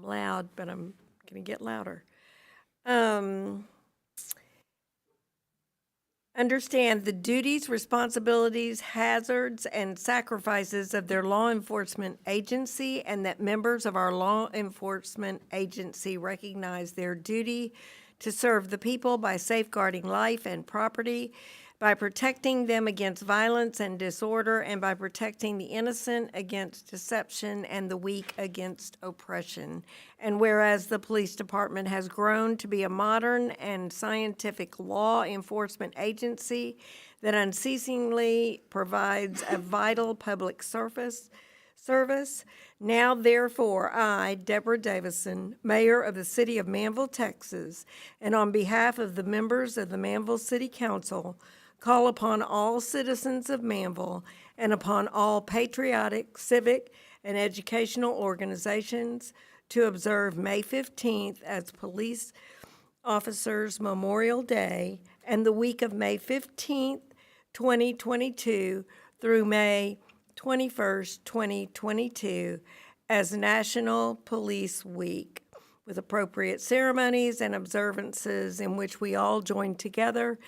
I'm loud, but I'm going to get louder. Um, Understand the duties, responsibilities, hazards, and sacrifices of their law enforcement agency, and that members of our law enforcement agency recognize their duty to serve the people by safeguarding life and property, by protecting them against violence and disorder, and by protecting the innocent against deception and the weak against oppression. And whereas the police department has grown to be a modern and scientific law enforcement agency that unceasingly provides a vital public service, now therefore I, Deborah Davison, Mayor of the City of Manvel, Texas, and on behalf of the members of the Manvel City Council, call upon all citizens of Manvel and upon all patriotic, civic, and educational organizations to observe May 15th as Police Officers Memorial Day and the week of May 15th, 2022 through May 21st, 2022 as National Police Week, with appropriate ceremonies and observances in which we all join together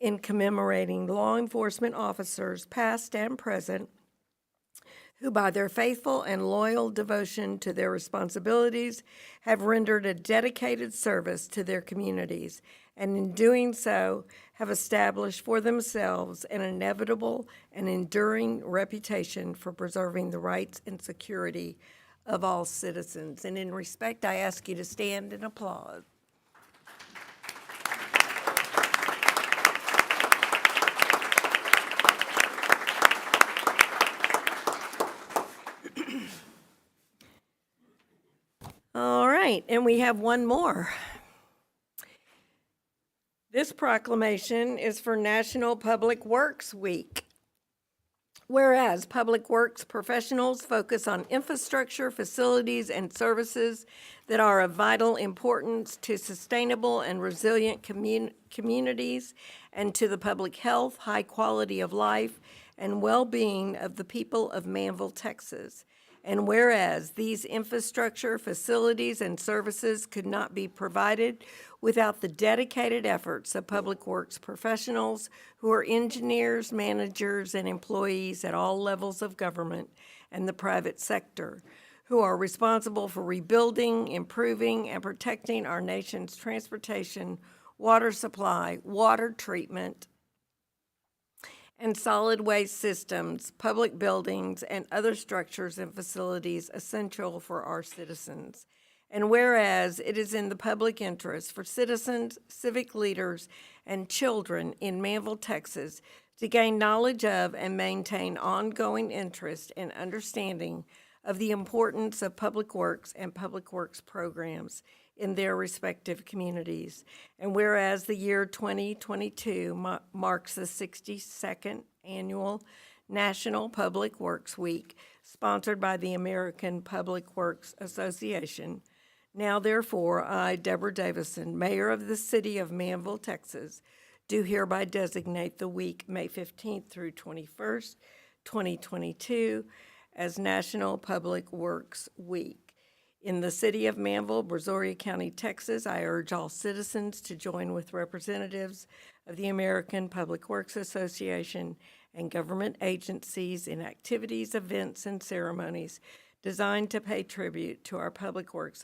in commemorating law enforcement officers, past and present, who by their faithful and loyal devotion to their responsibilities have rendered a dedicated service to their communities, and in doing so have established for themselves an inevitable and enduring reputation for preserving the rights and security of all citizens. And in respect, I ask you to stand and applaud. All right, and we have one more. This proclamation is for National Public Works Week. Whereas Public Works professionals focus on infrastructure, facilities, and services that are of vital importance to sustainable and resilient communities and to the public health, high quality of life, and well-being of the people of Manvel, Texas. And whereas these infrastructure, facilities, and services could not be provided without the dedicated efforts of Public Works professionals who are engineers, managers, and employees at all levels of government and the private sector, who are responsible for rebuilding, improving, and protecting our nation's transportation, water supply, water treatment, and solid waste systems, public buildings, and other structures and facilities essential for our citizens. And whereas it is in the public interest for citizens, civic leaders, and children in Manvel, Texas, to gain knowledge of and maintain ongoing interest and understanding of the importance of public works and public works programs in their respective communities. And whereas the year 2022 marks the 62nd annual National Public Works Week, sponsored by the American Public Works Association, now therefore I, Deborah Davison, Mayor of the City of Manvel, Texas, do hereby designate the week May 15th through 21st, 2022 as National Public Works Week. In the city of Manvel, Brazoria County, Texas, I urge all citizens to join with representatives of the American Public Works Association and government agencies in activities, events, and ceremonies designed to pay tribute to our public works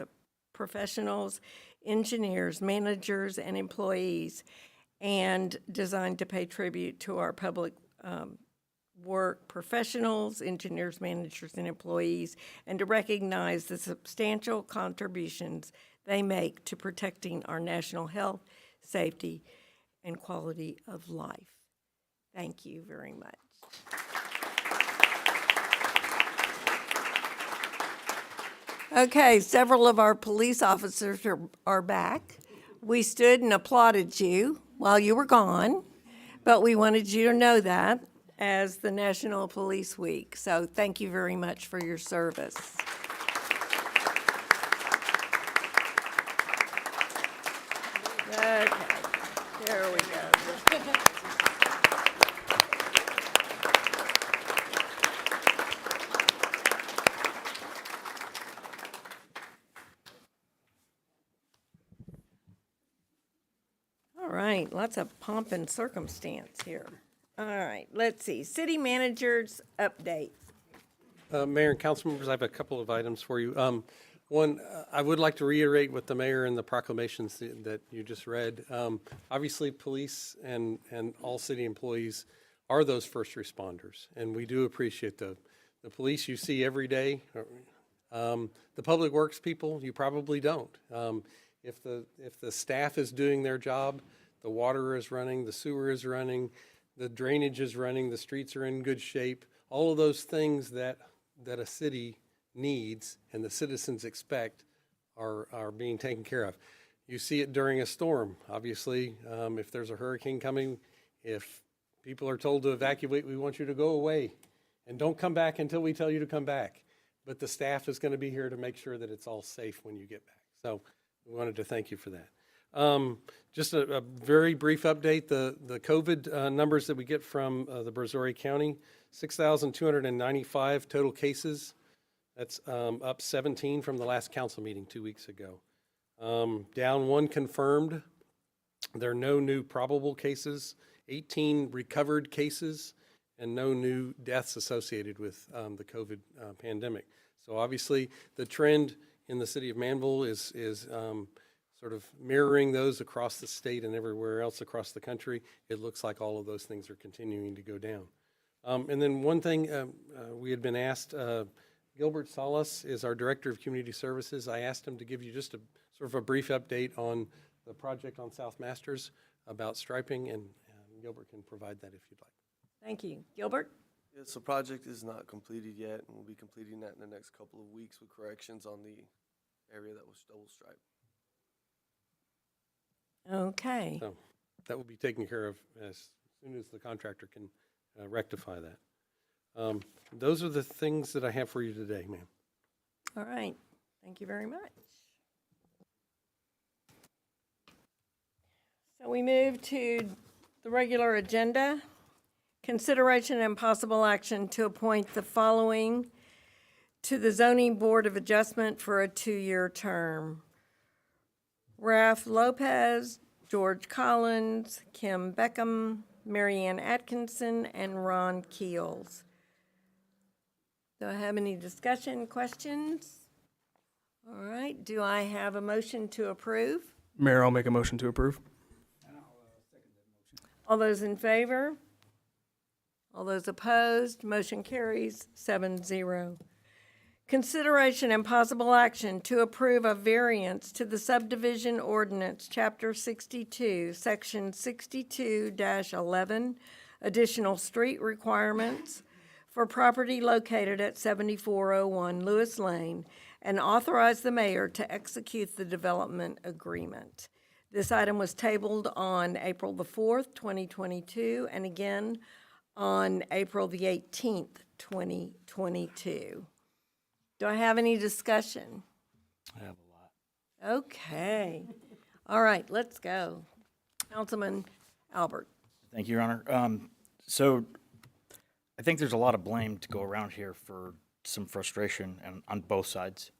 professionals, engineers, managers, and employees, and designed to pay tribute to our public work professionals, engineers, managers, and employees, and to recognize the substantial contributions they make to protecting our national health, safety, and quality of life. Thank you very much. Okay, several of our police officers are back. We stood and applauded you while you were gone, but we wanted you to know that as the National Police Week. So thank you very much for your service. Okay, there we go. right, lots of pomp and circumstance here. All right, let's see, city managers update. Mayor and council members, I have a couple of items for you. One, I would like to reiterate what the mayor and the proclamations that you just read. Obviously, police and all city employees are those first responders, and we do appreciate the police you see every day. The public works people, you probably don't. If the staff is doing their job, the water is running, the sewer is running, the drainage is running, the streets are in good shape, all of those things that a city needs and the citizens expect are being taken care of. You see it during a storm. Obviously, if there's a hurricane coming, if people are told to evacuate, we want you to go away and don't come back until we tell you to come back. But the staff is going to be here to make sure that it's all safe when you get back. So we wanted to thank you for that. Just a very brief update, the COVID numbers that we get from the Brazoria County, 6,295 total cases. That's up 17 from the last council meeting 2 weeks ago. Down 1 confirmed. There are no new probable cases, 18 recovered cases, and no new deaths associated with the COVID pandemic. So obviously, the trend in the city of Manvel is sort of mirroring those across the state and everywhere else across the country. It looks like all of those things are continuing to go down. And then one thing we had been asked, Gilbert Salas is our Director of Community Services. I asked him to give you just a sort of a brief update on the project on South Masters about striping, and Gilbert can provide that if you'd like. Thank you. Gilbert? Yes, the project is not completed yet, and we'll be completing that in the next couple of weeks with corrections on the area that was double striped. Okay. So that will be taken care of as soon as the contractor can rectify that. Those are the things that I have for you today, ma'am. All right. Thank you very much. So we move to the regular agenda. Consideration and possible action to appoint the following to the Zoning Board of Adjustment for a 2-year term. Ralph Lopez, George Collins, Kim Beckham, Marianne Atkinson, and Ron Keels. Do I have any discussion, questions? All right, do I have a motion to approve? Mayor, I'll make a motion to approve. All those in favor? All those opposed? Motion carries 7-0. Consideration and possible action to approve a variance to the subdivision ordinance, Chapter 62, Section 62-11, additional street requirements for property located at 7401 Lewis Lane, and authorize the mayor to execute the development agreement. This item was tabled on April the 4th, 2022, and again on April the 18th, 2022. Do I have any discussion? I have a lot. Okay. All right, let's go. Councilman Albert. Thank you, Your Honor. So I think there's a lot of blame to go around here for some frustration on both sides.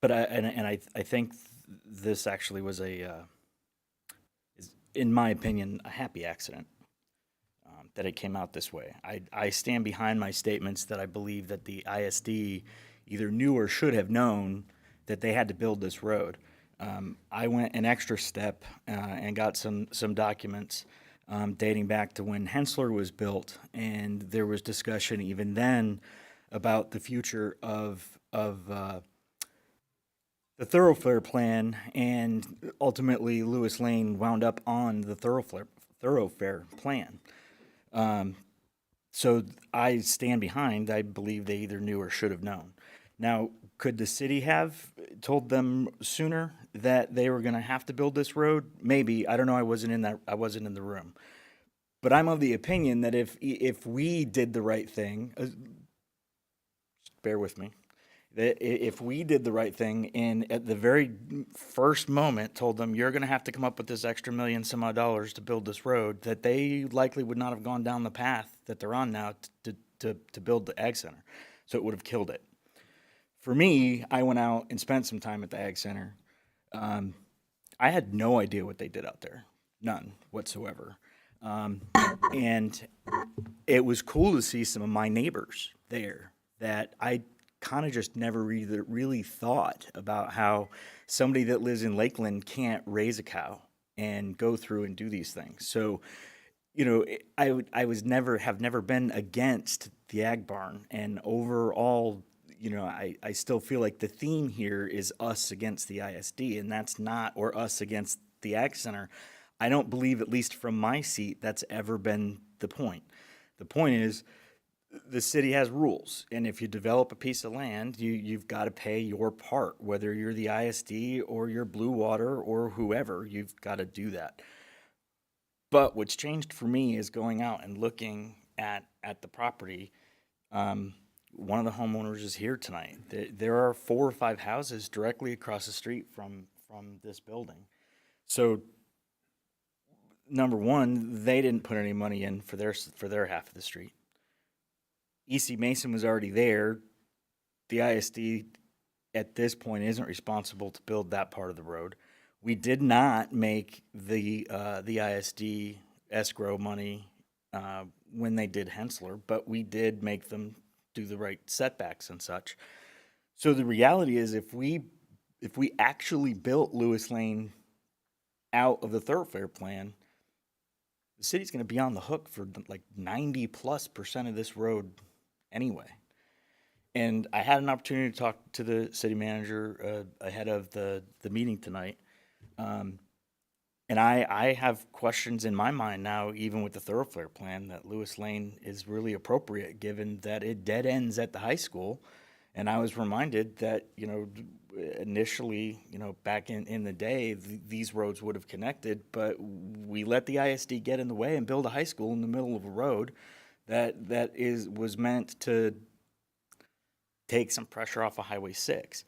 But I think this actually was is, in my opinion, a happy accident. That it came out this way. I stand behind my statements that I believe that the ISD either knew or should have known that they had to build this road. I went an extra step and got some documents dating back to when Hensler was built, and there was discussion even then about the future of the thoroughfare plan, and ultimately Lewis Lane wound up on the thoroughfare plan. So I stand behind, I believe they either knew or should have known. Now, could the city have told them sooner that they were going to have to build this road? Maybe. I don't know. I wasn't in the room. But I'm of the opinion that if we did the right thing, bear with me, that if we did the right thing and at the very first moment told them you're going to have to come up with this extra $1 million some odd to build this road, that they likely would not have gone down the path that they're on now to build the Ag Center. So it would have killed it. For me, I went out and spent some time at the Ag Center. I had no idea what they did out there, none whatsoever. And it was cool to see some of my neighbors there that I kind of just never really thought about how somebody that lives in Lakeland can't raise a cow and go through and do these things. So, you know, I was have never been against the ag barn, and overall, you know, I still feel like the theme here is us against the ISD, and that's not, or us against the ag center. I don't believe, at least from my seat, that's ever been the point. The point is, the city has rules, and if you develop a piece of land, you've got to pay your part, whether you're the ISD or you're Blue Water or whoever, you've got to do that. But what's changed for me is going out and looking at the property. One of the homeowners is here tonight. There are 4 or 5 houses directly across the street from this building. So, number one, they didn't put any money in for their half of the street. EC Mason was already there. The ISD at this point isn't responsible to build that part of the road. We did not make the ISD escrow money when they did Hensler, but we did make them do the right setbacks and such. So the reality is, if we actually built Lewis Lane out of the thoroughfare plan, the city's going to be on the hook for like 90+% of this road anyway. And I had an opportunity to talk to the city manager ahead of the meeting tonight. And I have questions in my mind now, even with the thoroughfare plan, that Lewis Lane is really appropriate, given that it dead ends at the high school. And I was reminded that, you know, initially, you know, back in the day, these roads would have connected, but we let the ISD get in the way and build a high school in the middle of a road that was meant to take some pressure off of Highway 6.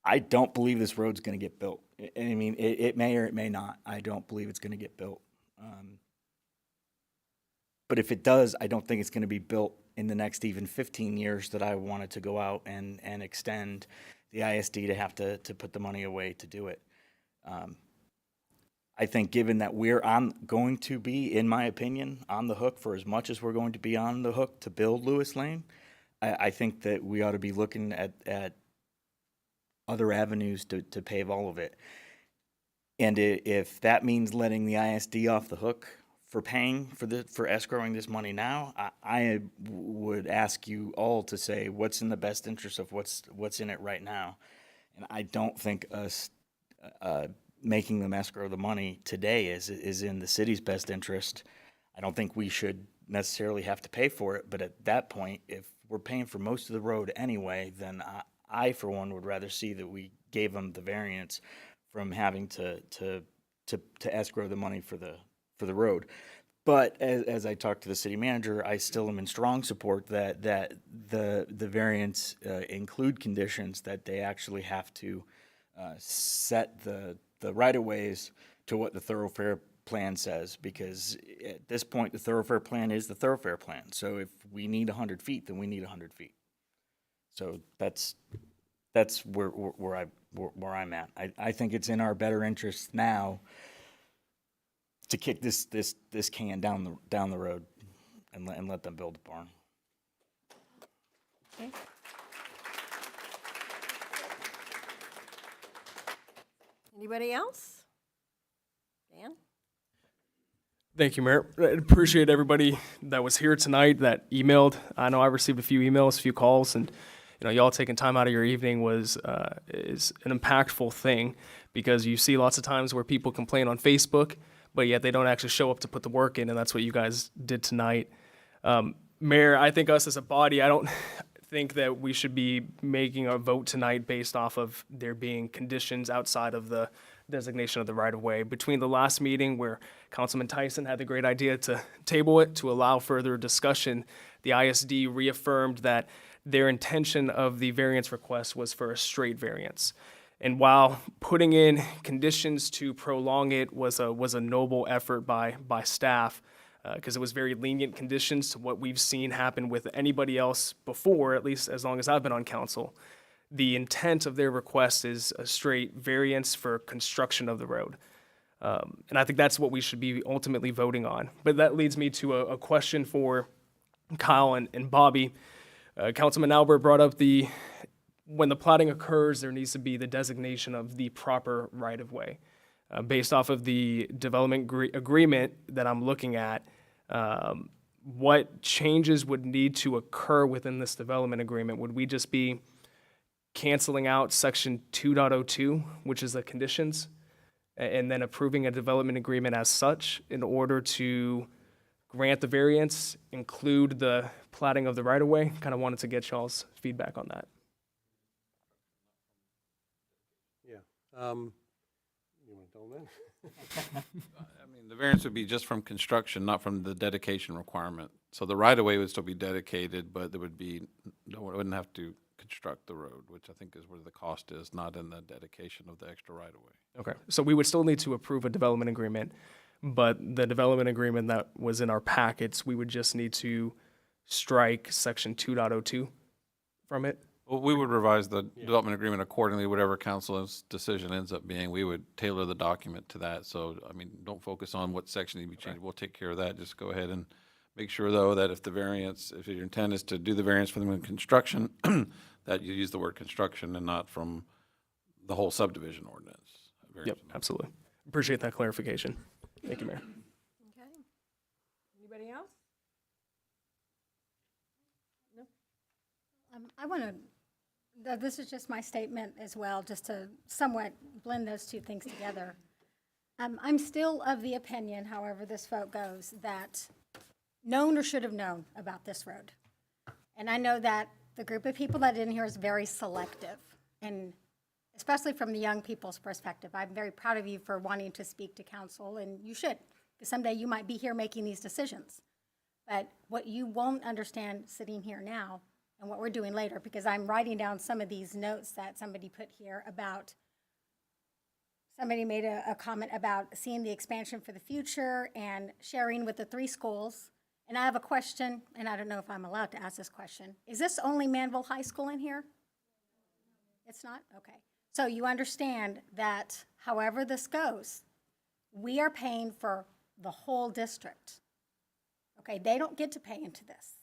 I don't believe this road's going to get built. I mean, it may or it may not. I don't believe it's going to get built. But if it does, I don't think it's going to be built in the next even 15 years that I wanted to go out and extend the ISD to have to put the money away to do it. I think given that we're going to be, in my opinion, on the hook for as much as we're going to be on the hook to build Lewis Lane, I think that we ought to be looking at other avenues to pave all of it. And if that means letting the ISD off the hook for paying for escrowing this money now, I would ask you all to say what's in the best interest of what's in it right now. And I don't think us making them escrow the money today is in the city's best interest. I don't think we should necessarily have to pay for it, but at that point, if we're paying for most of the road anyway, then I for one would rather see that we gave them the variance from having to escrow the money for the road. But as I talked to the city manager, I still am in strong support that the variance include conditions that they actually have to set the right-of-ways to what the thoroughfare plan says, because at this point, the thoroughfare plan is the thoroughfare plan. So if we need 100 feet, then we need 100 feet. So that's where I'm at. I think it's in our better interest now to kick this can down the road and let them build a barn. Okay. Anybody else? Dan? Thank you, Mayor. I appreciate everybody that was here tonight that emailed. I know I received a few emails, a few calls, and y'all taking time out of your evening is an impactful thing, because you see lots of times where people complain on Facebook, but yet they don't actually show up to put the work in, and that's what you guys did tonight. Mayor, I think us as a body, I don't think that we should be making a vote tonight based off of there being conditions outside of the designation of the right-of-way. Between the last meeting where Councilman Tyson had the great idea to table it to allow further discussion, the ISD reaffirmed that their intention of the variance request was for a straight variance. And while putting in conditions to prolong it was a noble effort by staff, because it was very lenient conditions to what we've seen happen with anybody else before, at least as long as I've been on council. the intent of their request is a straight variance for construction of the road. And I think that's what we should be ultimately voting on. But that leads me to a question for Kyle and Bobby. Councilman Albert brought up when the plating occurs, there needs to be the designation of the proper right-of-way. Based off of the development agreement that I'm looking at, what changes would need to occur within this development agreement? Would we just be canceling out section 2.02, which is the conditions, and then approving a development agreement as such in order to grant the variance, include the plating of the right-of-way? Kind of wanted to get y'all's feedback on that. Yeah. You want to tell them that? I mean, the variance would be just from construction, not from the dedication requirement. So the right-of-way would still be dedicated, but there would be, no one wouldn't have to construct the road, which I think is where the cost is, not in the dedication of the extra right-of-way. Okay, so we would still need to approve a development agreement, but the development agreement that was in our packets, we would just need to strike section 2.02 from it? Well, we would revise the development agreement accordingly, whatever council's decision ends up being. We would tailor the document to that. So, I mean, don't focus on what section needs to be changed. We'll take care of that. Just go ahead and make sure, though, that if your intent is to do the variance for the construction, that you use the word construction and not from the whole subdivision ordinance. Yep, absolutely. Appreciate that clarification. Thank you, Mayor. Okay. Anybody else? I want to, this is just my statement as well, just to somewhat blend those two things together. I'm still of the opinion, however this vote goes, that known or should have known about this road. And I know that the group of people that are in here is very selective, and especially from the young people's perspective. I'm very proud of you for wanting to speak to council, and you should, because someday you might be here making these decisions. But what you won't understand sitting here now, and what we're doing later, because I'm writing down some of these notes that somebody put here about, somebody made a comment about seeing the expansion for the future and sharing with the 3 schools. And I have a question, and I don't know if I'm allowed to ask this question. Is this only Manvel High School in here? It's not? Okay. So you understand that however this goes, we are paying for the whole district. Okay, they don't get to pay into this.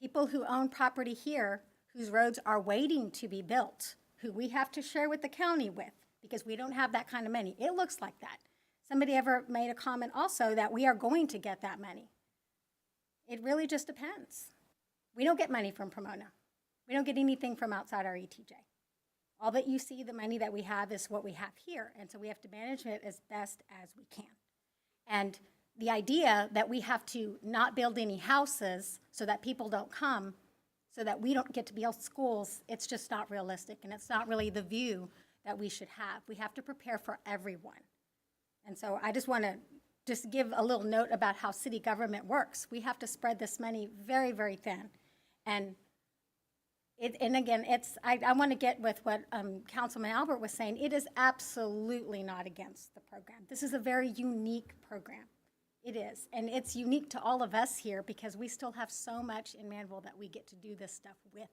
People who own property here, whose roads are waiting to be built, who we have to share with the county with, because we don't have that kind of money. It looks like that. Somebody ever made a comment also that we are going to get that money. It really just depends. We don't get money from Pomona. We don't get anything from outside our ETJ. All that you see, the money that we have is what we have here, and so we have to manage it as best as we can. And the idea that we have to not build any houses so that people don't come, so that we don't get to build schools, it's just not realistic, and it's not really the view that we should have. We have to prepare for everyone. And so I just want to just give a little note about how city government works. We have to spread this money very, very thin. And again, I want to get with what Councilman Albert was saying. It is absolutely not against the program. This is a very unique program. It is, and it's unique to all of us here because we still have so much in Manvel that we get to do this stuff with.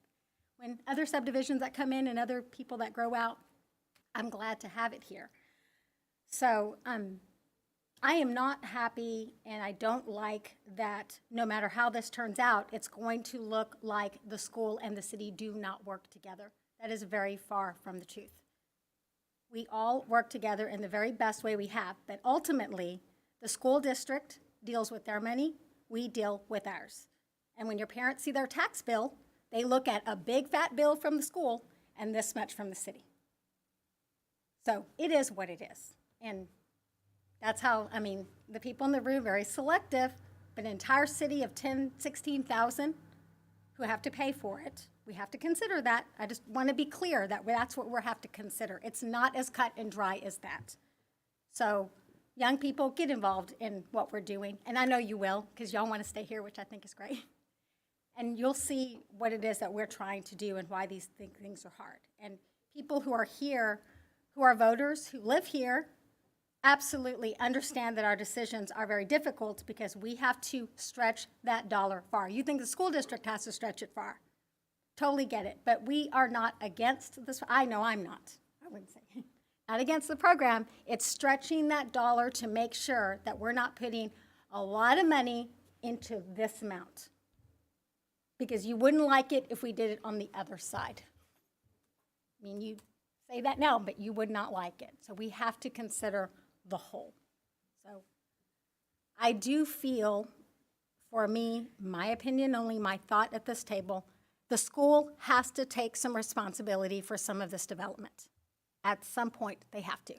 When other subdivisions that come in and other people that grow out, I'm glad to have it here. So I am not happy, and I don't like that no matter how this turns out, it's going to look like the school and the city do not work together. That is very far from the truth. We all work together in the very best way we have, but ultimately, the school district deals with their money, we deal with ours. And when your parents see their tax bill, they look at a big fat bill from the school and this much from the city. So it is what it is. And that's how, I mean, the people in the room are very selective, but an entire city of 10, 16,000 who have to pay for it, we have to consider that. I just want to be clear that that's what we have to consider. It's not as cut and dry as that. So young people, get involved in what we're doing. And I know you will, because y'all want to stay here, which I think is great. And you'll see what it is that we're trying to do and why these things are hard. And people who are here, who are voters, who live here, absolutely understand that our decisions are very difficult because we have to stretch that dollar far. You think the school district has to stretch it far. totally get it, but we are not against this. I know I'm not. I wouldn't say not against the program. It's stretching that dollar to make sure that we're not putting a lot of money into this amount. Because you wouldn't like it if we did it on the other side. I mean, you say that now, but you would not like it. So we have to consider the whole. So I do feel, for me, my opinion, only my thought at this table, the school has to take some responsibility for some of this development. At some point, they have to.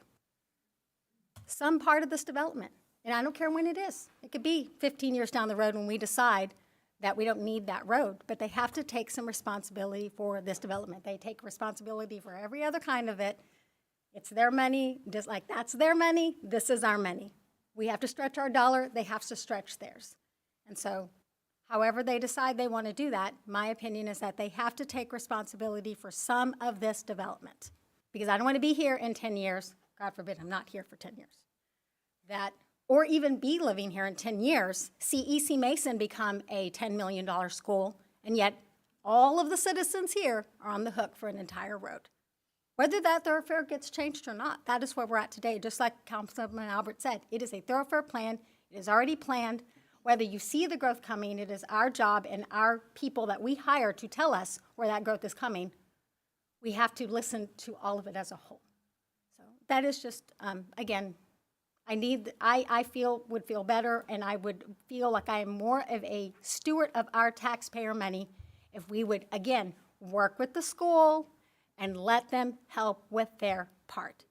Some part of this development, and I don't care when it is. It could be 15 years down the road when we decide that we don't need that road, but they have to take some responsibility for this development. They take responsibility for every other kind of it. It's their money, just like that's their money, this is our money. We have to stretch our dollar, they have to stretch theirs. And so, however they decide they want to do that, my opinion is that they have to take responsibility for some of this development. Because I don't want to be here in 10 years, God forbid I'm not here for 10 years, or even be living here in 10 years, see E.C. Mason become a $10 million school, and yet all of the citizens here are on the hook for an entire road. Whether that thoroughfare gets changed or not, that is where we're at today. Just like Councilman Albert said, it is a thoroughfare plan. It is already planned. Whether you see the growth coming, it is our job and our people that we hire to tell us where that growth is coming. We have to listen to all of it as a whole. So that is just, again, I would feel better, and I would feel like I am more of a steward of our taxpayer money if we would, again, work with the school and let them help with their part.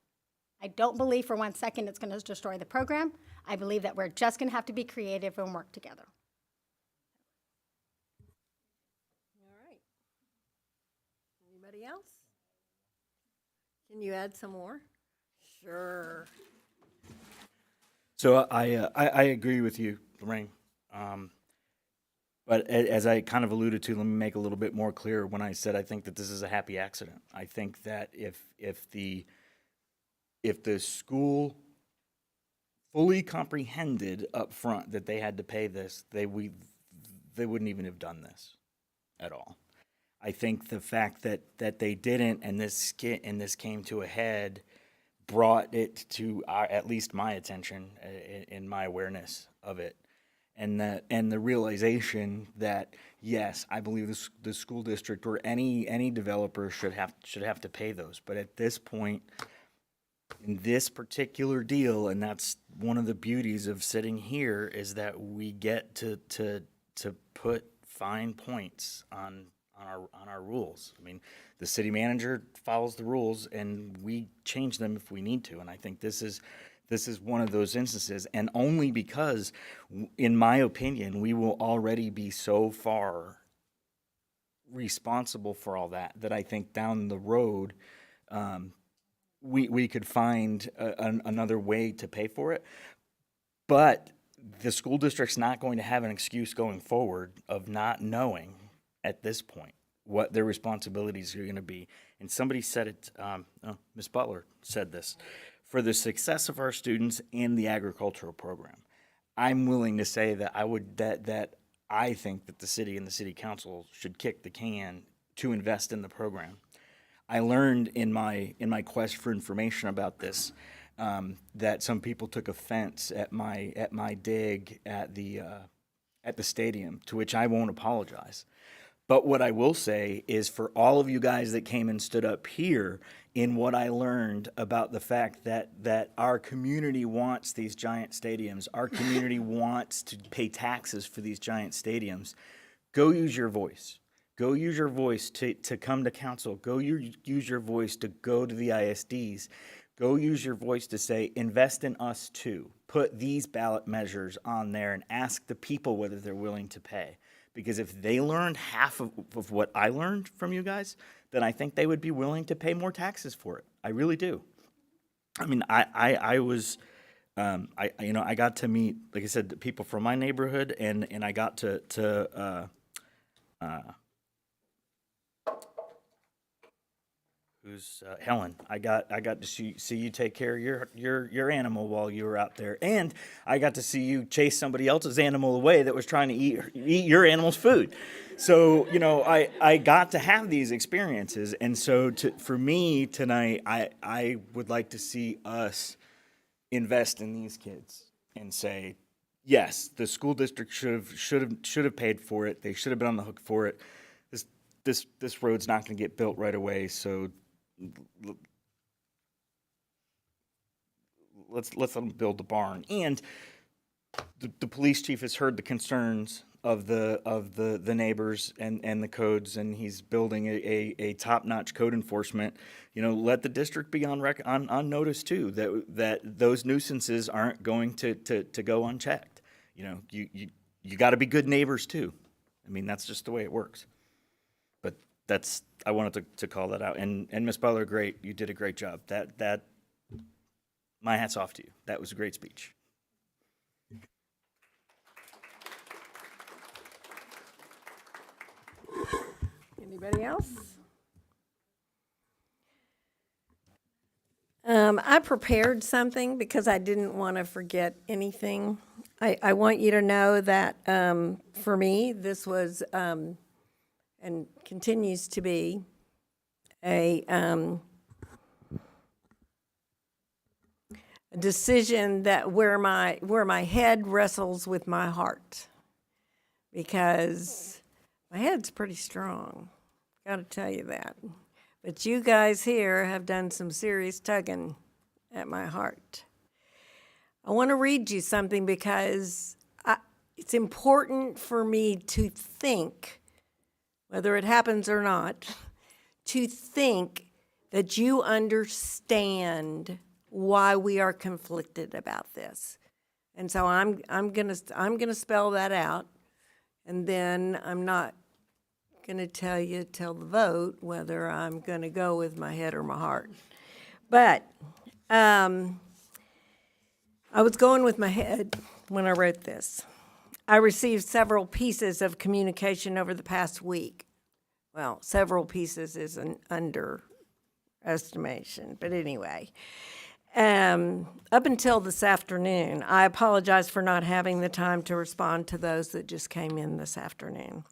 I don't believe for 1 second it's going to destroy the program. I believe that we're just going to have to be creative and work together. All right. Anybody else? Can you add some more? Sure. So I agree with you, Lorraine. But as I kind of alluded to, let me make a little bit more clear when I said I think that this is a happy accident. I think that if the school fully comprehended up front that they had to pay this, they wouldn't even have done this at all. I think the fact that they didn't, and this came to a head, brought it to at least my attention in my awareness of it, and the realization that yes, I believe the school district or any developer should have to pay those. But at this point, in this particular deal, and that's one of the beauties of sitting here, is that we get to put fine points on our rules. I mean, the city manager follows the rules, and we change them if we need to. And I think this is one of those instances, and only because, in my opinion, we will already be so far responsible for all that I think down the road, we could find another way to pay for it. But the school district's not going to have an excuse going forward of not knowing at this point what their responsibilities are going to be. And somebody said it, Ms. Butler said this, for the success of our students and the agricultural program. I'm willing to say that I think that the city and the city council should kick the can to invest in the program. I learned in my quest for information about this that some people took offense at my dig at the stadium, to which I won't apologize. But what I will say is, for all of you guys that came and stood up here, in what I learned about the fact that our community wants these giant stadiums, our community wants to pay taxes for these giant stadiums, go use your voice. Go use your voice to come to council. Go use your voice to go to the ISDs. Go use your voice to say, invest in us too. Put these ballot measures on there and ask the people whether they're willing to pay. Because if they learned half of what I learned from you guys, then I think they would be willing to pay more taxes for it. I really do. I mean, I got to meet, like I said, the people from my neighborhood, and I got to who's Helen. I got to see you take care of your animal while you were out there, and I got to see you chase somebody else's animal away that was trying to eat your animal's food. So I got to have these experiences, and so for me tonight, I would like to see us invest in these kids and say, yes, the school district should have paid for it. They should have been on the hook for it. This road's not going to get built right away, so let's let them build the barn. And the police chief has heard the concerns of the neighbors and the codes, and he's building a top-notch code enforcement. Let the district be on notice too, that those nuisances aren't going to go unchecked. You got to be good neighbors too. I mean, that's just the way it works. But I wanted to call that out. And Ms. Butler, great, you did a great job. That my hat's off to you. That was a great speech. Anybody else? I prepared something because I didn't want to forget anything. I want you to know that for me, this was and continues to be a decision that where my head wrestles with my heart, because my head's pretty strong. Got to tell you that. But you guys here have done some serious tugging at my heart. I want to read you something because it's important for me to think, whether it happens or not, to think that you understand why we are conflicted about this. And so I'm gonna spell that out, and then I'm not going to tell you till the vote whether I'm going to go with my head or my heart. But I was going with my head when I wrote this. I received several pieces of communication over the past week. Well, several pieces is an underestimation, but anyway. Up until this afternoon, I apologize for not having the time to respond to those that just came in this afternoon.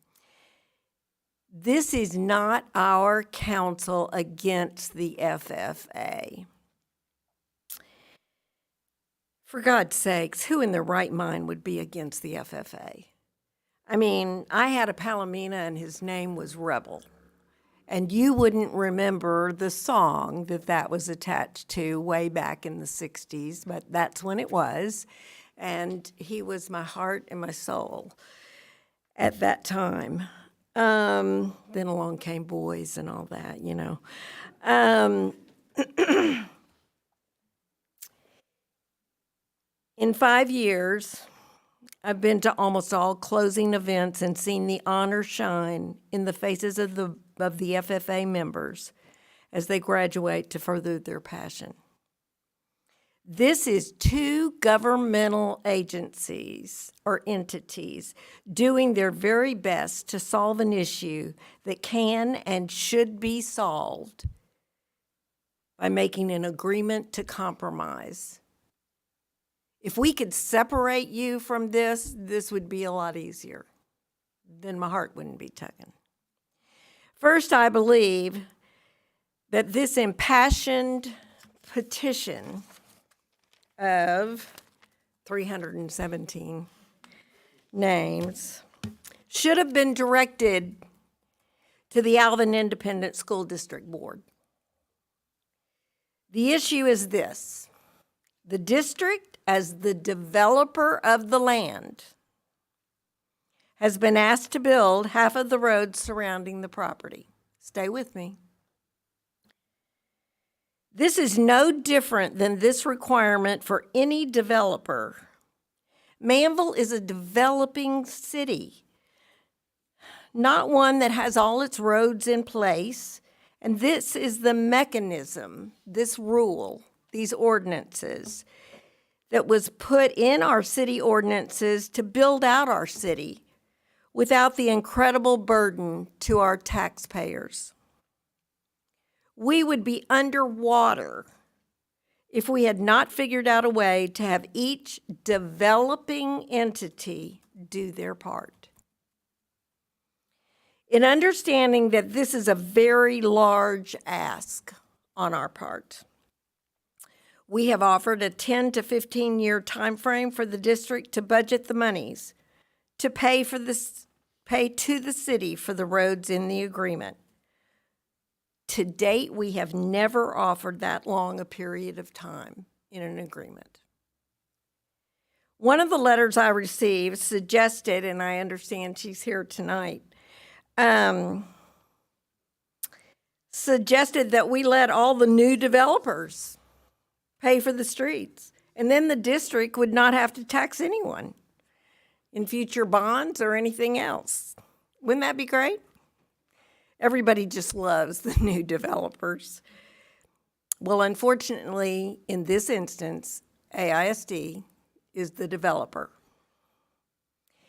This is not our counsel against the FFA. For God's sakes, who in their right mind would be against the FFA? I mean, I had a Palomino and his name was Rebel. And you wouldn't remember the song that was attached to way back in the 60s, but that's when it was. And he was my heart and my soul at that time. Then along came boys and all that, In 5 years, I've been to almost all closing events and seen the honor shine in the faces of the FFA members as they graduate to further their passion. This is two governmental agencies or entities doing their very best to solve an issue that can and should be solved by making an agreement to compromise. If we could separate you from this would be a lot easier. Then my heart wouldn't be tugging. First, I believe that this impassioned petition of 317 names should have been directed to the Alvin Independent School District Board. The issue is this: the district, as the developer of the land, has been asked to build half of the roads surrounding the property. Stay with me. This is no different than this requirement for any developer. Manvel is a developing city, not one that has all its roads in place. And this is the mechanism, this rule, these ordinances, that was put in our city ordinances to build out our city without the incredible burden to our taxpayers. We would be underwater if we had not figured out a way to have each developing entity do their part. In understanding that this is a very large ask on our part, we have offered a 10 to 15 year time frame for the district to budget the monies to pay to the city for the roads in the agreement. To date, we have never offered that long a period of time in an agreement. One of the letters I received suggested, and I understand she's here tonight, suggested that we let all the new developers pay for the streets, and then the district would not have to tax anyone in future bonds or anything else. Wouldn't that be great? Everybody just loves the new developers. Well, unfortunately, in this instance, AISD is the developer.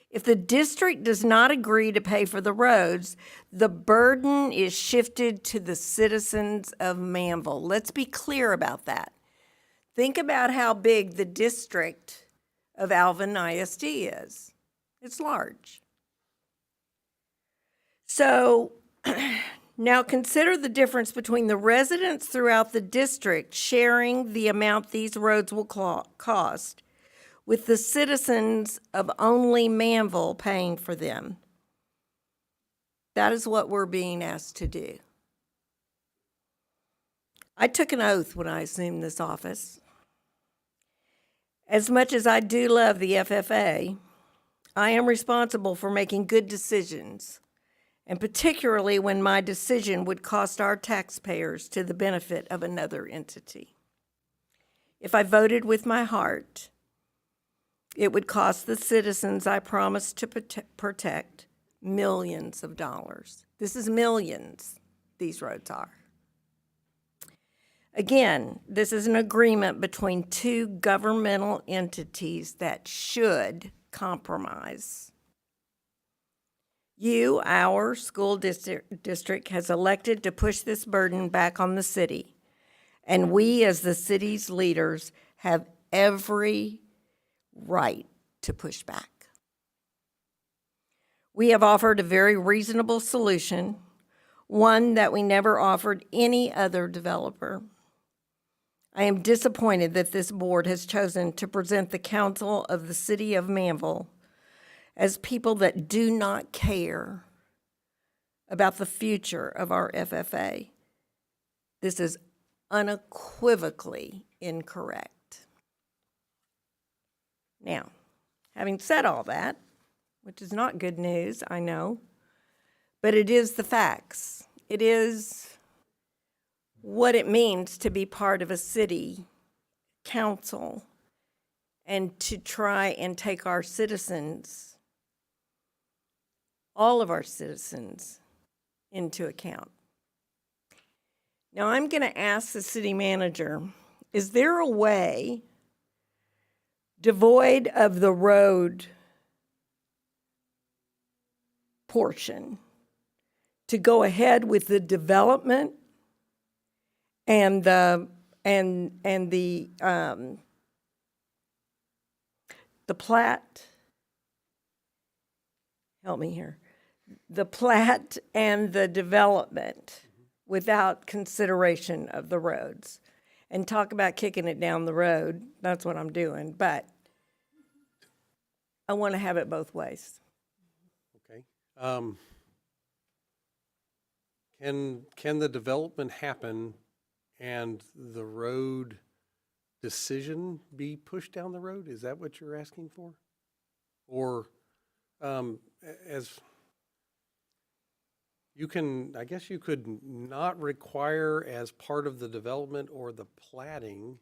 If the district does not agree to pay for the roads, the burden is shifted to the citizens of Manvel. Let's be clear about that. Think about how big the district of Alvin ISD is. It's large. So now consider the difference between the residents throughout the district sharing the amount these roads will cost with the citizens of only Manvel paying for them. That is what we're being asked to do. I took an oath when I assumed this office. As much as I do love the FFA, I am responsible for making good decisions, and particularly when my decision would cost our taxpayers to the benefit of another entity. If I voted with my heart, it would cost the citizens I promised to protect millions of dollars. This is millions, these roads are. Again, this is an agreement between two governmental entities that should compromise. You, our school district, has elected to push this burden back on the city, and we as the city's leaders have every right to push back. We have offered a very reasonable solution, one that we never offered any other developer. I am disappointed that this board has chosen to present the council of the city of Manvel as people that do not care about the future of our FFA. This is unequivocally incorrect. Now, having said all that, which is not good news, I know, but it is the facts. It is what it means to be part of a city council and to try and take our citizens, all of our citizens, into account. Now, I'm going to ask the city manager, is there a way devoid of the road portion to go ahead with the development and the plat? Help me here. The plat and the development without consideration of the roads. And talk about kicking it down the road. That's what I'm doing. But I want to have it both ways. Okay. Can the development happen and the road decision be pushed down the road? Is that what you're asking for? Or as you can, I guess you could not require as part of the development or the platting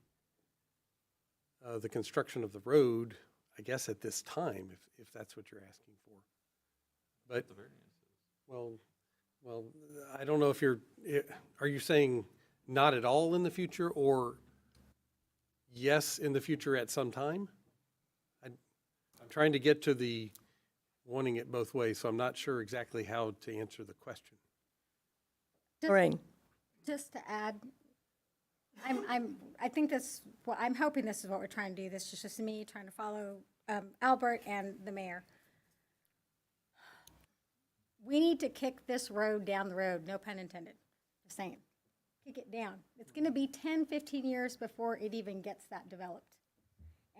the construction of the road, I guess at this time, if that's what you're asking for. But, well, I don't know if are you saying not at all in the future or yes in the future at some time? I'm trying to get to the wanting it both ways, so I'm not sure exactly how to answer the question. Lorraine. Just to add, I think this, well, I'm hoping this is what we're trying to do. This is just me trying to follow Albert and the mayor. We need to kick this road down the road, no pun intended, just saying. Kick it down. It's gonna be 10, 15 years before it even gets that developed.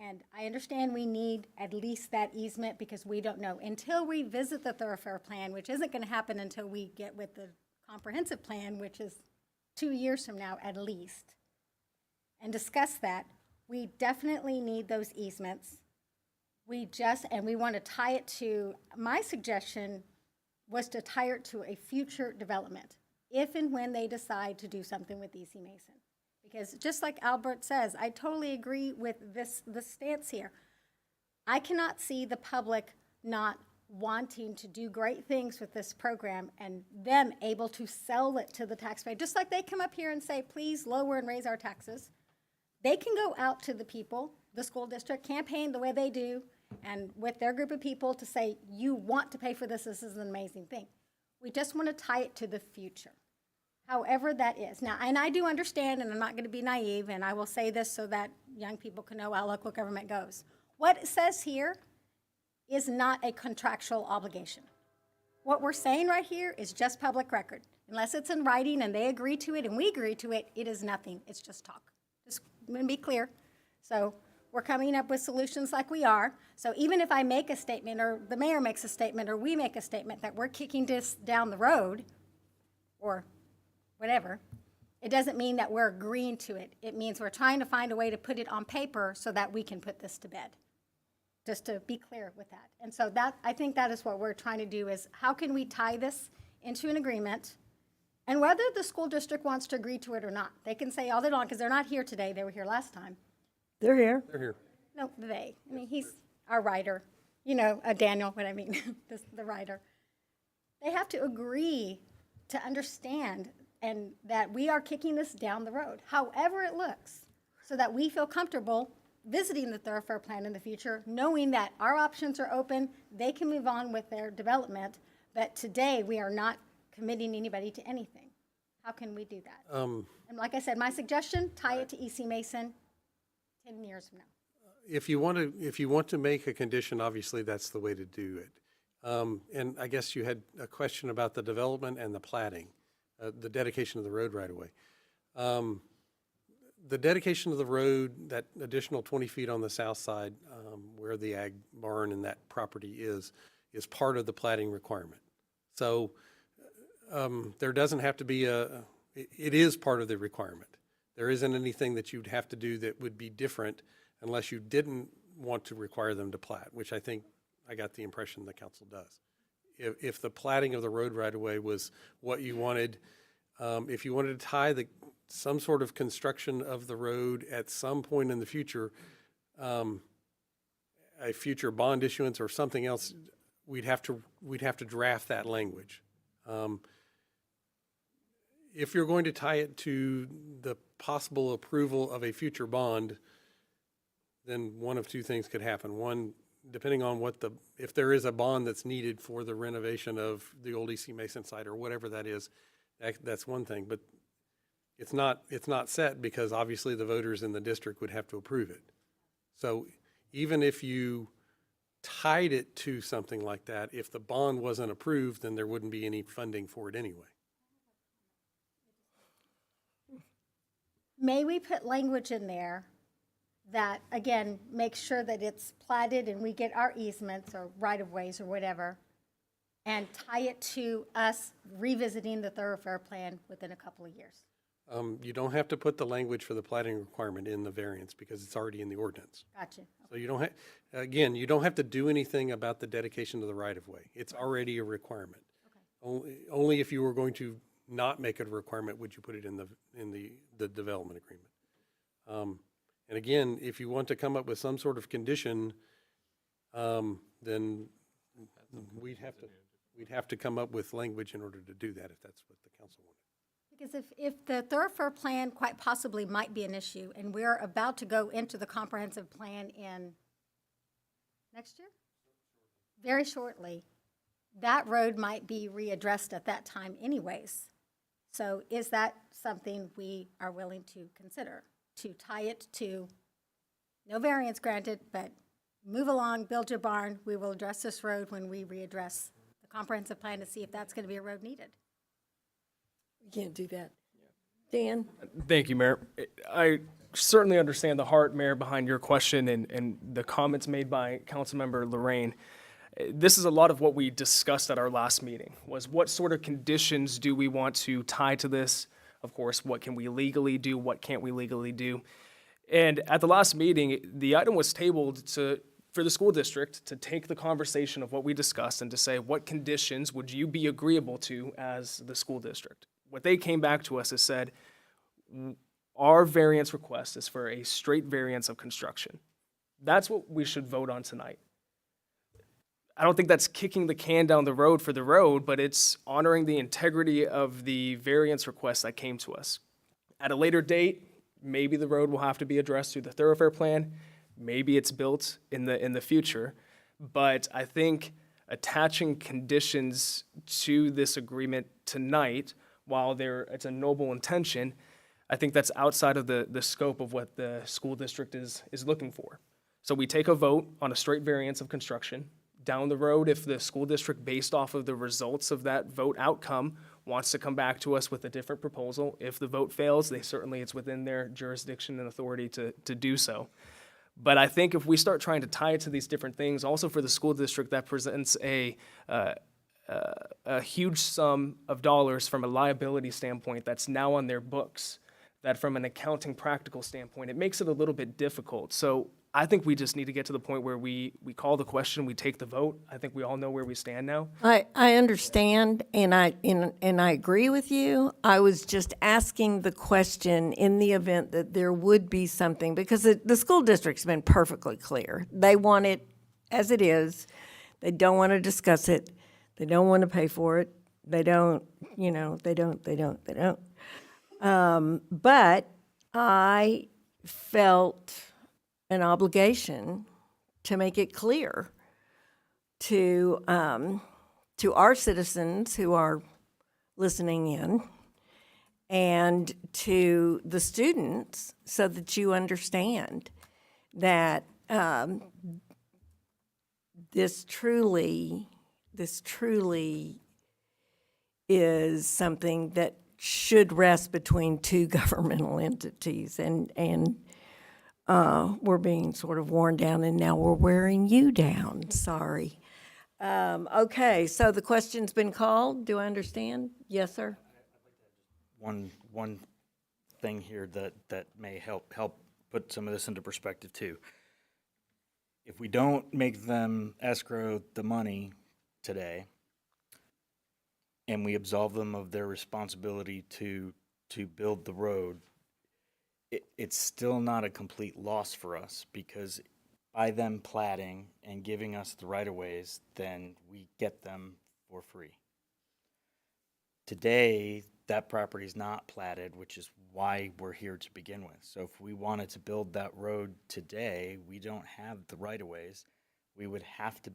And I understand we need at least that easement because we don't know. Until we visit the thoroughfare plan, which isn't gonna happen until we get with the comprehensive plan, which is 2 years from now at least, and discuss that, we definitely need those easements. And we want to tie it to, my suggestion was to tie it to a future development, if and when they decide to do something with EC Mason. Because just like Albert says, I totally agree with this stance here. I cannot see the public not wanting to do great things with this program and them able to sell it to the taxpayer. Just like they come up here and say, please lower and raise our taxes. They can go out to the people, the school district, campaign the way they do, and with their group of people to say, you want to pay for this, this is an amazing thing. We just want to tie it to the future, however that is. Now, and I do understand, and I'm not going to be naive, and I will say this so that young people can know how local government goes. What it says here is not a contractual obligation. What we're saying right here is just public record. Unless it's in writing and they agree to it and we agree to it, it is nothing. It's just talk. Just going to be clear. So we're coming up with solutions like we are. So even if I make a statement or the mayor makes a statement or we make a statement that we're kicking this down the road or whatever, it doesn't mean that we're agreeing to it. It means we're trying to find a way to put it on paper so that we can put this to bed. Just to be clear with that. And so that, I think that is what we're trying to do is how can we tie this into an agreement? And whether the school district wants to agree to it or not, they can say all day long, because they're not here today, they were here last time. They're here. They're here. No, they, I mean, he's our writer, Daniel, what I mean, the writer. They have to agree to understand and that we are kicking this down the road, however it looks, so that we feel comfortable visiting the thoroughfare plan in the future, knowing that our options are open, they can move on with their development, but today we are not committing anybody to anything. How can we do that? And like I said, my suggestion, tie it to EC Mason 10 years from now. If you want to make a condition, obviously that's the way to do it. And I guess you had a question about the development and the platting, the dedication of the road right away. The dedication of the road, that additional 20 feet on the south side, where the ag barn and that property is part of the platting requirement. So there doesn't have to be it is part of the requirement. There isn't anything that you'd have to do that would be different unless you didn't want to require them to plat, which I think I got the impression the council does. If the platting of the road right away was what you wanted, if you wanted to tie some sort of construction of the road at some point in the future, a future bond issuance or something else, we'd have to draft that language. If you're going to tie it to the possible approval of a future bond, then one of two things could happen. One, depending on if there is a bond that's needed for the renovation of the old EC Mason site or whatever that is, that's one thing. But it's not set because obviously the voters in the district would have to approve it. So even if you tied it to something like that, if the bond wasn't approved, then there wouldn't be any funding for it anyway. May we put language in there that, again, makes sure that it's platted and we get our easements or right-of-ways or whatever, and tie it to us revisiting the thoroughfare plan within a couple of years? You don't have to put the language for the platting requirement in the variance because it's already in the ordinance. Gotcha. So you don't you don't have to do anything about the dedication of the right-of-way. It's already a requirement. Only if you were going to not make it a requirement would you put it in the development agreement. And again, if you want to come up with some sort of condition, then we'd have to come up with language in order to do that if that's what the council wanted. Because if the thoroughfare plan quite possibly might be an issue, and we're about to go into the comprehensive plan in next year? Very shortly, that road might be readdressed at that time anyways. So is that something we are willing to consider, to tie it to no variance granted, but move along, build your barn, we will address this road when we readdress the comprehensive plan to see if that's going to be a road needed? You can't do that. Dan? Thank you, Mayor. I certainly understand the heart, Mayor, behind your question and the comments made by Councilmember Lorraine. This is a lot of what we discussed at our last meeting, was what sort of conditions do we want to tie to this? Of course, what can we legally do? What can't we legally do? And at the last meeting, the item was tabled for the school district to take the conversation of what we discussed and to say, what conditions would you be agreeable to as the school district? What they came back to us is said, our variance request is for a straight variance of construction. That's what we should vote on tonight. I don't think that's kicking the can down the road for the road, but it's honoring the integrity of the variance request that came to us. At a later date, maybe the road will have to be addressed through the thoroughfare plan. Maybe it's built in the future. But I think attaching conditions to this agreement tonight, while it's a noble intention, I think that's outside of the scope of what the school district is looking for. So we take a vote on a straight variance of construction. Down the road, if the school district, based off of the results of that vote outcome, wants to come back to us with a different proposal, if the vote fails, it's within their jurisdiction and authority to do so. But I think if we start trying to tie it to these different things, also for the school district, that presents a huge sum of dollars from a liability standpoint that's now on their books, that from an accounting practical standpoint, it makes it a little bit difficult. So I think we just need to get to the point where we call the question, we take the vote. I think we all know where we stand now. I understand, and I agree with you. I was just asking the question in the event that there would be something, because the school district's been perfectly clear. They want it as it is. They don't want to discuss it. They don't want to pay for it. They don't. But I felt an obligation to make it clear to our citizens who are listening in and to the students, so that you understand that this truly is something that should rest between two governmental entities, and we're being sort of worn down, and now we're wearing you down. Sorry. Okay, so the question's been called. Do I understand? Yes, sir? One thing here that may help put some of this into perspective too. If we don't make them escrow the money today, and we absolve them of their responsibility to build the road, it's still not a complete loss for us, because by them platting and giving us the right-of-ways, then we get them for free. Today, that property is not platted, which is why we're here to begin with. So if we wanted to build that road today, we don't have the right-of-ways. We would have to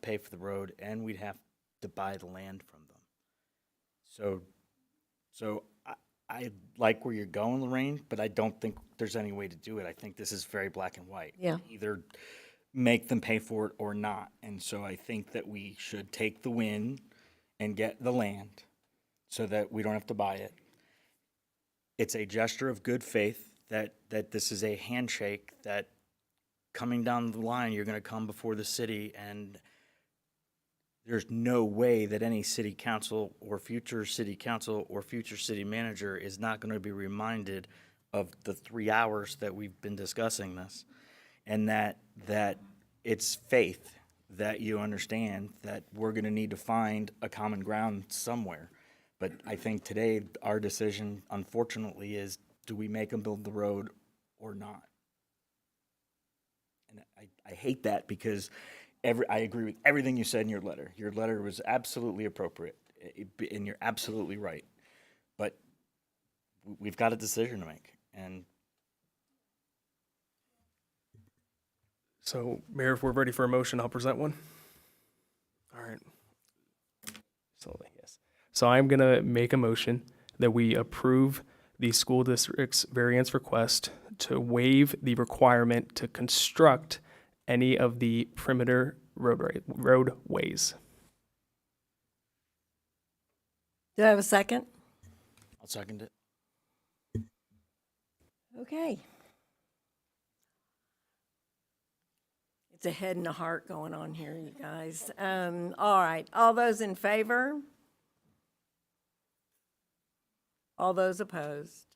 pay for the road, and we'd have to buy the land from them. So I like where you're going, Lorraine, but I don't think there's any way to do it. I think this is very black and white. Yeah. Either make them pay for it or not. And so I think that we should take the win and get the land so that we don't have to buy it. It's a gesture of good faith that this is a handshake, that coming down the line, you're going to come before the city, and there's no way that any city council or future city manager is not going to be reminded of the 3 hours that we've been discussing this, and that it's faith that you understand that we're going to need to find a common ground somewhere. But I think today our decision, unfortunately, is, do we make them build the road or not? And I hate that, because I agree with everything you said in your letter. Your letter was absolutely appropriate, and you're absolutely right. But we've got a decision to make. And So, Mayor, if we're ready for a motion, I'll present one. All right. So, yes. So I'm going to make a motion that we approve the school district's variance request to waive the requirement to construct any of the perimeter roadways. Do I have a second? I'll second it. Okay. It's a head and a heart going on here, you guys. All right, all those in favor? All those opposed?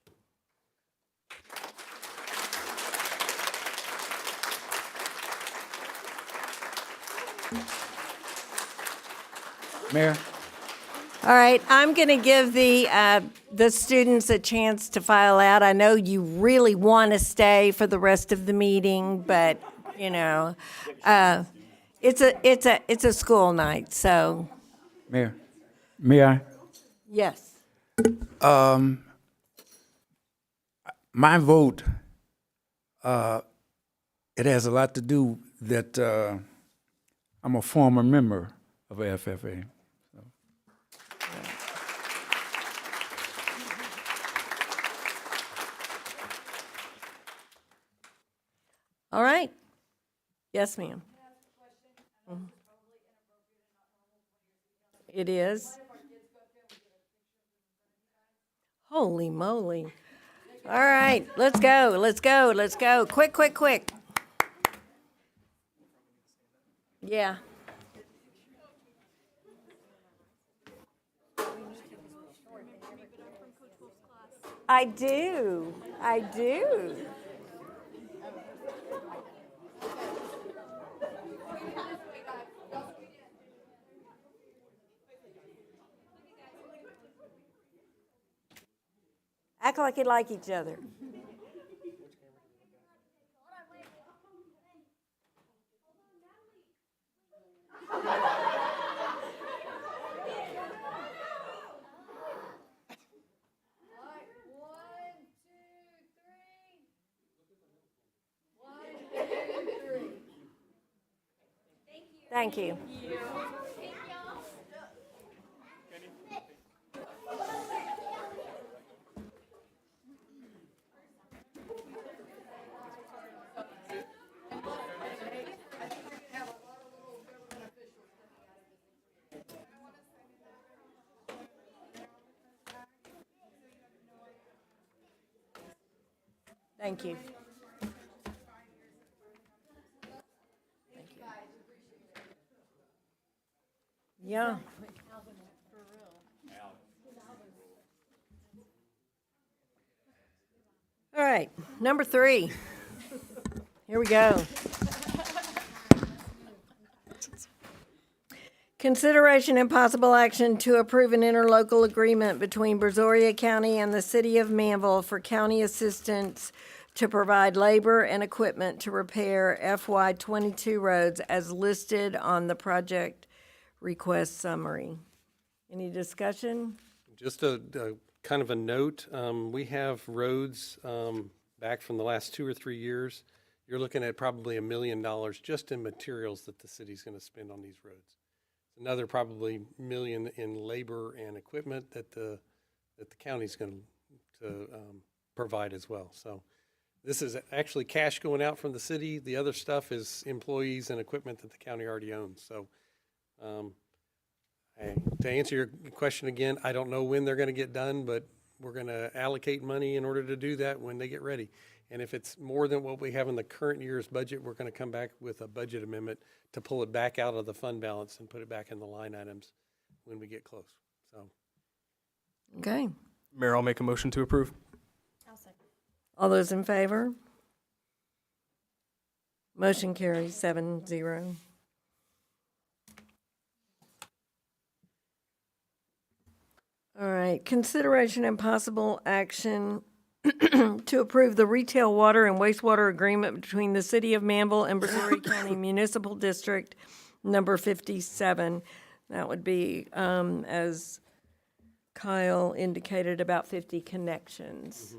Mayor, All right, I'm going to give the students a chance to file out. I know you really want to stay for the rest of the meeting, but, you know, it's a school night, so, Mayor, may I? yes. My vote, it has a lot to do that I'm a former member of FFA. All right. Yes, ma'am. It is. Holy moly. All right, let's go, let's go, let's go. Quick, quick, quick. Yeah. I do. I do. Act like you like each other. Thank you. Thank you. Yeah. All right, number 3. Here we go. Consideration and possible action to approve an interlocal agreement between Brazoria County and the City of Manvel for county assistance to provide labor and equipment to repair FY '22 roads as listed on the project request summary. Any discussion? Just a kind of a note, we have roads back from the last 2 or 3 years. You're looking at probably $1 million just in materials that the city's going to spend on these roads. Another probably $1 million in labor and equipment that the county's going to provide as well. So this is actually cash going out from the city. The other stuff is employees and equipment that the county already owns. So to answer your question again, I don't know when they're going to get done, but we're going to allocate money in order to do that when they get ready. And if it's more than what we have in the current year's budget, we're going to come back with a budget amendment to pull it back out of the fund balance and put it back in the line items when we get close. So, Okay. Mayor, I'll make a motion to approve. All those in favor? Motion carries 7-0. All right, consideration and possible action to approve the retail water and wastewater agreement between the City of Manvel and Brazoria County Municipal District number 57. That would be, as Kyle indicated, about 50 connections.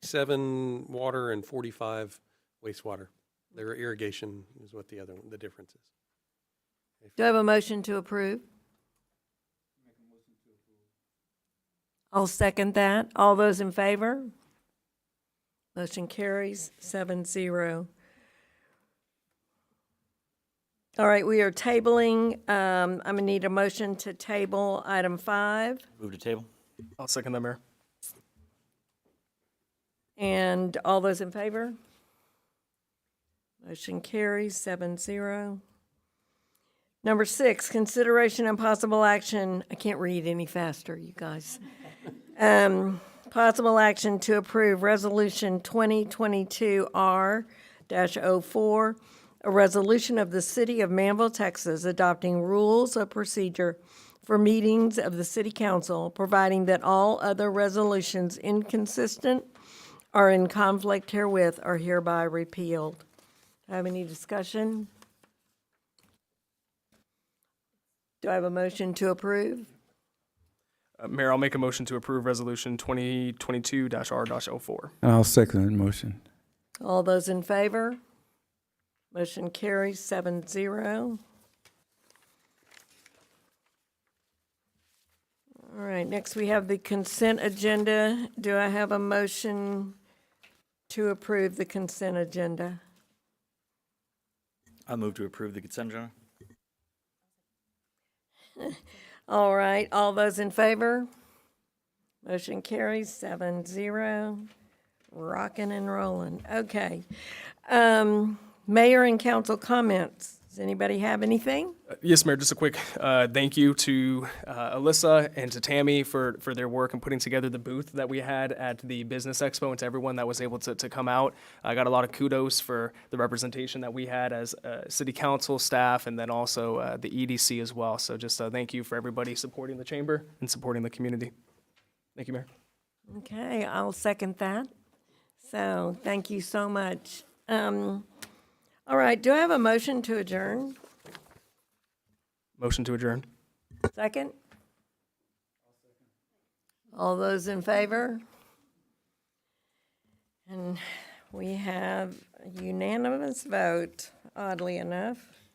7 water and 45 wastewater. Their irrigation is what the difference is. Do I have a motion to approve? I'll second that. All those in favor? Motion carries 7-0. All right, we are tabling, I'm gonna need a motion to table item 5. Move to table. I'll second that, Mayor. And all those in favor? Motion carries 7-0. Number 6, consideration and possible action, I can't read any faster, you guys. Possible action to approve Resolution 2022-R-04, a resolution of the City of Manvel, Texas, adopting rules of procedure for meetings of the City Council, providing that all other resolutions inconsistent or in conflict herewith are hereby repealed. Have any discussion? Do I have a motion to approve? Mayor, I'll make a motion to approve Resolution 2022-R-04. And I'll second the motion. All those in favor? Motion carries 7-0. All right, next we have the consent agenda. Do I have a motion to approve the consent agenda? I move to approve the consent agenda. All right, all those in favor? Motion carries 7-0. Rocking and rolling. Okay. Mayor and council comments. Does anybody have anything? Yes, Mayor, just a quick thank you to Alyssa and to Tammy for their work in putting together the booth that we had at the Business Expo, and to everyone that was able to come out. I got a lot of kudos for the representation that we had as city council staff, and then also the EDC as well. So just thank you for everybody supporting the chamber and supporting the community. Thank you, Mayor. Okay, I'll second that. So, thank you so much. All right, do I have a motion to adjourn? Motion to adjourn. Second? All those in favor? And we have a unanimous vote, oddly enough.